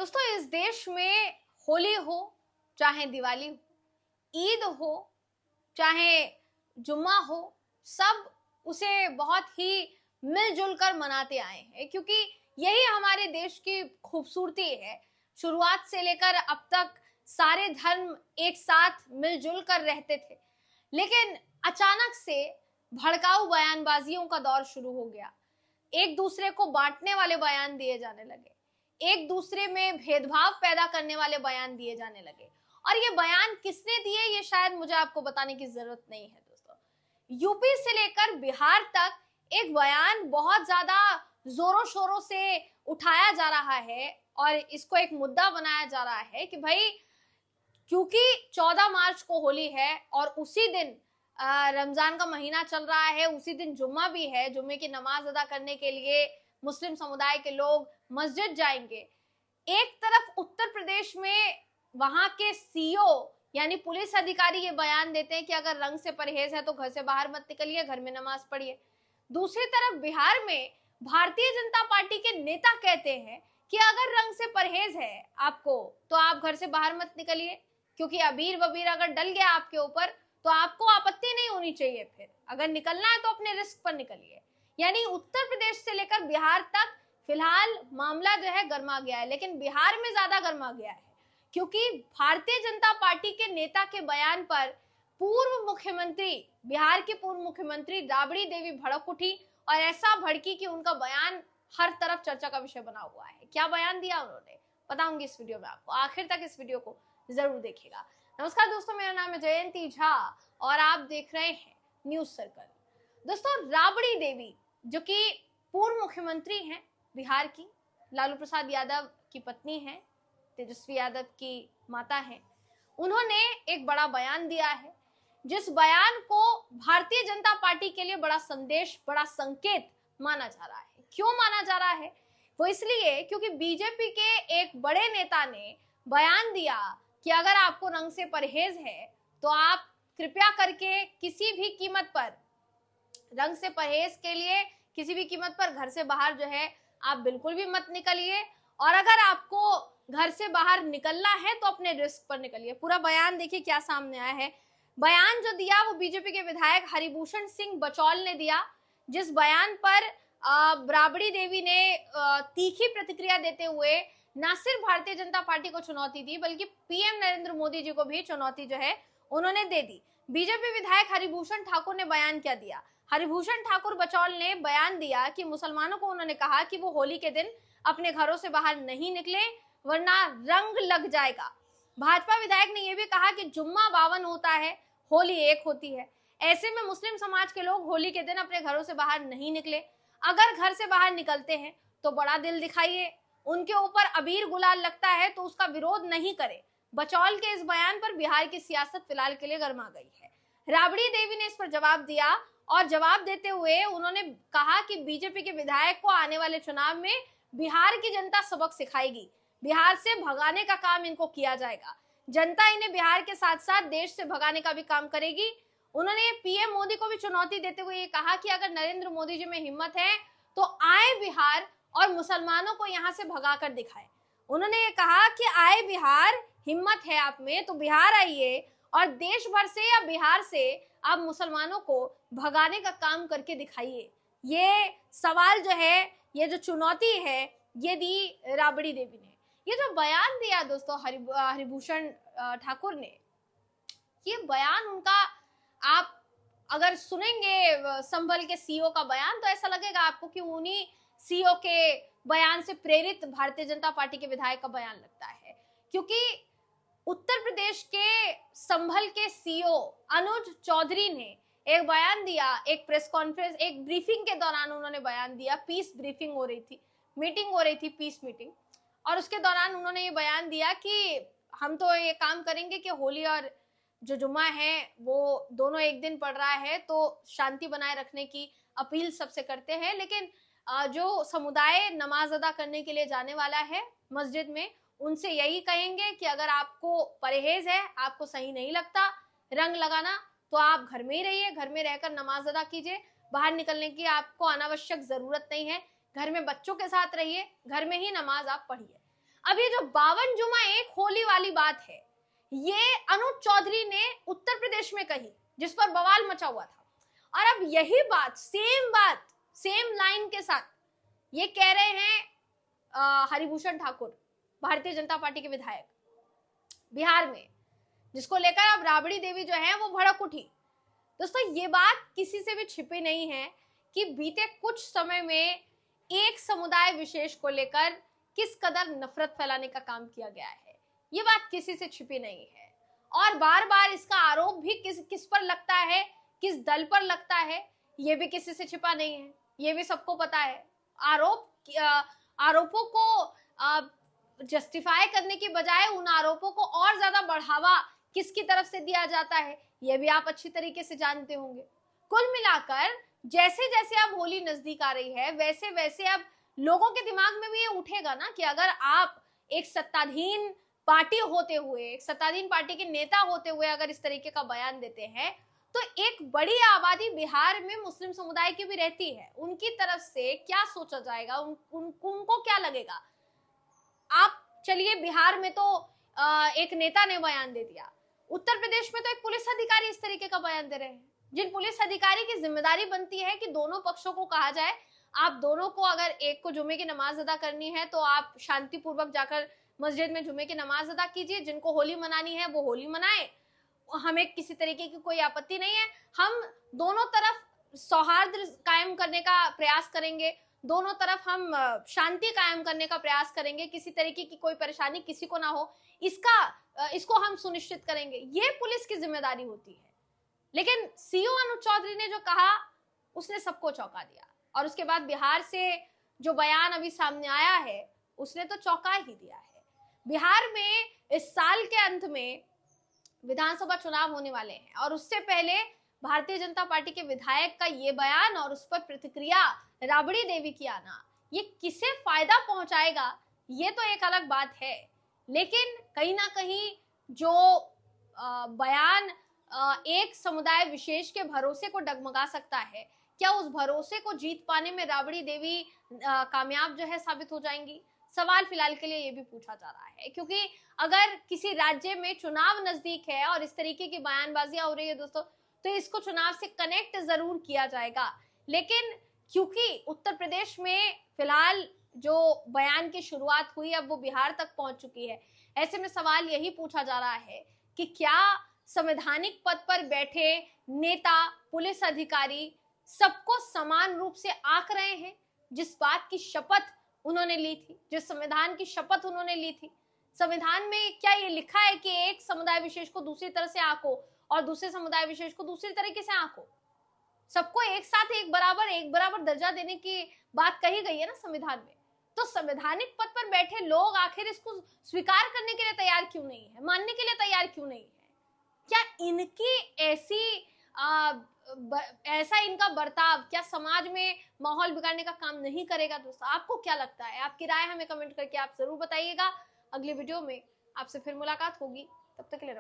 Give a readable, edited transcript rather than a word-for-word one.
दोस्तों, इस देश में होली हो चाहे दिवाली हो, ईद हो चाहे जुम्मा हो, सब उसे बहुत ही मिलजुल कर मनाते आए हैं, क्योंकि यही हमारे देश की खूबसूरती है। शुरुआत से लेकर अब तक सारे धर्म एक साथ मिलजुल कर रहते थे, लेकिन अचानक से भड़काऊ बयानबाजियों का दौर शुरू हो गया। एक दूसरे को बांटने वाले बयान दिए जाने लगे, एक दूसरे में भेदभाव पैदा करने वाले बयान दिए जाने लगे। और ये बयान किसने दिए, ये शायद मुझे आपको बताने की जरूरत नहीं है। दोस्तों, यूपी से लेकर बिहार तक एक बयान बहुत ज्यादा जोरों शोरों से उठाया जा रहा है और इसको एक मुद्दा बनाया जा रहा है कि भाई, क्योंकि 14 मार्च को होली है और उसी दिन रमजान का महीना चल रहा है, उसी दिन जुम्मा भी है। जुम्मे की नमाज अदा करने के लिए मुस्लिम समुदाय के लोग मस्जिद जाएंगे। एक तरफ उत्तर प्रदेश में वहां के सीओ यानी पुलिस अधिकारी ये बयान देते हैं कि अगर रंग से परहेज है तो घर से बाहर मत निकलिए, घर में नमाज पढ़िए। दूसरी तरफ बिहार में भारतीय जनता पार्टी के नेता कहते हैं कि अगर रंग से परहेज है आपको तो आप घर से बाहर मत निकलिए, क्योंकि अबीर वबीर अगर डल गया आपके ऊपर तो आपको आपत्ति नहीं होनी चाहिए। फिर अगर निकलना है तो अपने रिस्क पर निकलिए। यानी उत्तर प्रदेश से लेकर बिहार तक फिलहाल मामला जो है गर्मा गया है, लेकिन बिहार में ज्यादा गर्मा गया है, क्योंकि भारतीय जनता पार्टी के नेता के बयान पर पूर्व मुख्यमंत्री, बिहार की पूर्व मुख्यमंत्री राबड़ी देवी भड़क उठी और ऐसा भड़की कि उनका बयान हर तरफ चर्चा का विषय बना हुआ है। क्या बयान दिया उन्होंने, बताऊंगी इस वीडियो में आपको, आखिर तक इस वीडियो को जरूर देखिएगा। नमस्कार दोस्तों, मेरा नाम है जयंती झा और आप देख रहे हैं न्यूज सर्कल। दोस्तों, राबड़ी देवी जो कि पूर्व मुख्यमंत्री हैं बिहार की, लालू प्रसाद यादव की पत्नी हैं, तेजस्वी यादव की माता हैं, उन्होंने एक बड़ा बयान दिया है, जिस बयान को भारतीय जनता पार्टी के लिए बड़ा संदेश, बड़ा संकेत माना जा रहा है। क्यों माना जा रहा है? वो इसलिए क्योंकि बीजेपी के एक बड़े नेता ने बयान दिया कि अगर आपको रंग से परहेज है तो आप कृपया करके किसी भी कीमत पर, रंग से परहेज के लिए किसी भी कीमत पर घर से बाहर जो है आप बिल्कुल भी मत निकलिए, और अगर आपको घर से बाहर निकलना है तो अपने रिस्क पर निकलिए। पूरा बयान देखिए क्या सामने आया है। बयान जो दिया वो बीजेपी के विधायक हरिभूषण सिंह बचौल ने दिया, जिस बयान पर राबड़ी देवी ने तीखी प्रतिक्रिया देते हुए न सिर्फ भारतीय जनता पार्टी को चुनौती दी, बल्कि पीएम नरेंद्र मोदी जी को भी चुनौती जो है उन्होंने दे दी। बीजेपी विधायक हरिभूषण ठाकुर ने बयान क्या दिया? हरिभूषण ठाकुर बचौल ने बयान दिया कि मुसलमानों को उन्होंने कहा कि वो होली के दिन अपने घरों से बाहर नहीं निकले, वरना रंग लग जाएगा। भाजपा विधायक ने यह भी कहा कि जुम्मा 52 होता है, होली 1 होती है। ऐसे में मुस्लिम समाज के लोग होली के दिन अपने घरों से बाहर नहीं निकले। अगर घर से बाहर निकलते हैं तो बड़ा दिल दिखाइए, उनके ऊपर अबीर गुलाल लगता है तो उसका विरोध नहीं करे। बचौल के इस बयान पर बिहार की सियासत फिलहाल के लिए गर्मा गई है। राबड़ी देवी ने इस पर जवाब दिया और जवाब देते हुए उन्होंने कहा कि बीजेपी के विधायक को आने वाले चुनाव में बिहार की जनता सबक सिखाएगी, बिहार से भगाने का काम इनको किया जाएगा। जनता इन्हें बिहार के साथ साथ देश से भगाने का भी काम करेगी। उन्होंने पीएम मोदी को भी चुनौती देते हुए ये कहा कि अगर नरेंद्र मोदी जी में हिम्मत है तो आए बिहार और मुसलमानों को यहाँ से भगा कर दिखाए। उन्होंने ये कहा कि आए बिहार, हिम्मत है आप में तो बिहार आइए और देश भर से या बिहार से आप मुसलमानों को भगाने का काम करके दिखाइए। ये सवाल जो है, ये जो चुनौती है, ये दी राबड़ी देवी ने। ये जो बयान दिया दोस्तों हरिभूषण ठाकुर ने, ये बयान उनका आप अगर सुनेंगे संभल के सीओ का बयान तो ऐसा लगेगा आपको कि उन्हीं सीओ के बयान से प्रेरित भारतीय जनता पार्टी के विधायक का बयान लगता है। क्योंकि उत्तर प्रदेश के संभल के सीओ अनुज चौधरी ने एक बयान दिया, एक प्रेस कॉन्फ्रेंस, एक ब्रीफिंग के दौरान उन्होंने बयान दिया। पीस ब्रीफिंग हो रही थी, मीटिंग हो रही थी, पीस मीटिंग, और उसके दौरान उन्होंने ये बयान दिया कि हम तो ये काम करेंगे कि होली और जो जुम्मा है वो दोनों एक दिन पड़ रहा है तो शांति बनाए रखने की अपील सबसे करते हैं, लेकिन जो समुदाय नमाज अदा करने के लिए जाने वाला है मस्जिद में, उनसे यही कहेंगे कि अगर आपको परहेज है, आपको सही नहीं लगता रंग लगाना, तो आप घर में ही रहिए, घर में रहकर नमाज अदा कीजिए, बाहर निकलने की आपको अनावश्यक जरूरत नहीं है, घर में बच्चों के साथ रहिए, घर में ही नमाज आप पढ़िए। अब ये जो 52 जुमा एक होली वाली बात है, ये अनुज चौधरी ने उत्तर प्रदेश में कही, जिस पर बवाल मचा हुआ था। और अब यही बात सेम लाइन के साथ ये कह रहे हैं हरिभूषण ठाकुर, भारतीय जनता पार्टी के विधायक बिहार में, जिसको लेकर अब राबड़ी देवी जो है वो भड़क उठी। दोस्तों, ये बात किसी से भी छिपी नहीं है कि बीते कुछ समय में एक समुदाय विशेष को लेकर किस कदर नफरत फैलाने का काम किया गया है। ये बात किसी से छिपी नहीं है और बार बार इसका आरोप भी किस पर लगता है, किस दल पर लगता है, ये भी किसी से छिपा नहीं है, ये भी सबको पता है। आरोपों को जस्टिफाई करने की बजाय उन आरोपों को और ज्यादा बढ़ावा किसकी तरफ से दिया जाता है, ये भी आप अच्छी तरीके से जानते होंगे। कुल मिलाकर जैसे जैसे अब होली नजदीक आ रही है, वैसे वैसे अब लोगों के दिमाग में भी ये उठेगा ना कि अगर आप एक सत्ताधीन पार्टी होते हुए, एक सत्ताधीन पार्टी के नेता होते हुए अगर इस तरीके का बयान देते हैं, तो एक बड़ी आबादी बिहार में मुस्लिम समुदाय की भी रहती है, उनकी तरफ से क्या सोचा जाएगा, उनको क्या लगेगा। आप चलिए, बिहार में तो एक नेता ने बयान दे दिया, उत्तर प्रदेश में तो एक पुलिस अधिकारी इस तरीके का बयान दे रहे हैं, जिन पुलिस अधिकारी की जिम्मेदारी बनती है कि दोनों पक्षों को कहा जाए, आप दोनों को, अगर एक को जुमे की नमाज अदा करनी है तो आप शांतिपूर्वक जाकर मस्जिद में जुमे की नमाज अदा कीजिए, जिनको होली मनानी है वो होली मनाए, हमें किसी तरीके की कोई आपत्ति नहीं है। हम दोनों तरफ सौहार्द कायम करने का प्रयास करेंगे, दोनों तरफ हम शांति कायम करने का प्रयास करेंगे, किसी तरीके की कोई परेशानी किसी को ना हो, इसको हम सुनिश्चित करेंगे, ये पुलिस की जिम्मेदारी होती है। लेकिन सीओ अनुज चौधरी ने जो कहा उसने सबको चौंका दिया, और उसके बाद बिहार से जो बयान अभी सामने आया है उसने तो चौंका ही दिया है। बिहार में इस साल के अंत में विधानसभा चुनाव होने वाले हैं और उससे पहले भारतीय जनता पार्टी के विधायक का ये बयान और उस पर प्रतिक्रिया राबड़ी देवी की आना, ये किसे फायदा पहुंचाएगा ये तो एक अलग बात है। लेकिन कहीं ना कहीं जो बयान एक समुदाय विशेष के भरोसे को डगमगा सकता है, क्या उस भरोसे को जीत पाने में राबड़ी देवी कामयाब जो है साबित हो जाएंगी? सवाल फिलहाल के लिए ये भी पूछा जा रहा है, क्योंकि अगर किसी राज्य में चुनाव नजदीक है और इस तरीके की बयानबाजियां हो रही है दोस्तों, तो इसको चुनाव से कनेक्ट जरूर किया जाएगा। लेकिन क्योंकि उत्तर प्रदेश में फिलहाल जो बयान की शुरुआत हुई अब वो बिहार तक पहुंच चुकी है, ऐसे में सवाल यही पूछा जा रहा है कि क्या संवैधानिक पद पर बैठे नेता, पुलिस अधिकारी सबको समान रूप से आंक रहे हैं? जिस बात की शपथ उन्होंने ली थी, जिस संविधान की शपथ उन्होंने ली थी, संविधान में क्या ये लिखा है कि एक समुदाय विशेष को दूसरी तरह से आंको और दूसरे समुदाय विशेष को दूसरी तरीके से आंको? सबको एक साथ एक बराबर दर्जा देने की बात कही गई है ना संविधान में। तो संवैधानिक पद पर बैठे लोग आखिर इसको स्वीकार करने के लिए तैयार क्यों नहीं है, मानने के लिए तैयार क्यों नहीं है? क्या इनकी ऐसा इनका बर्ताव क्या समाज में माहौल बिगाड़ने का काम नहीं करेगा? दोस्तों, आपको क्या लगता है? आपकी राय हमें कमेंट करके आप जरूर बताइएगा। अगली वीडियो में आपसे फिर मुलाकात होगी, तब तक के लिए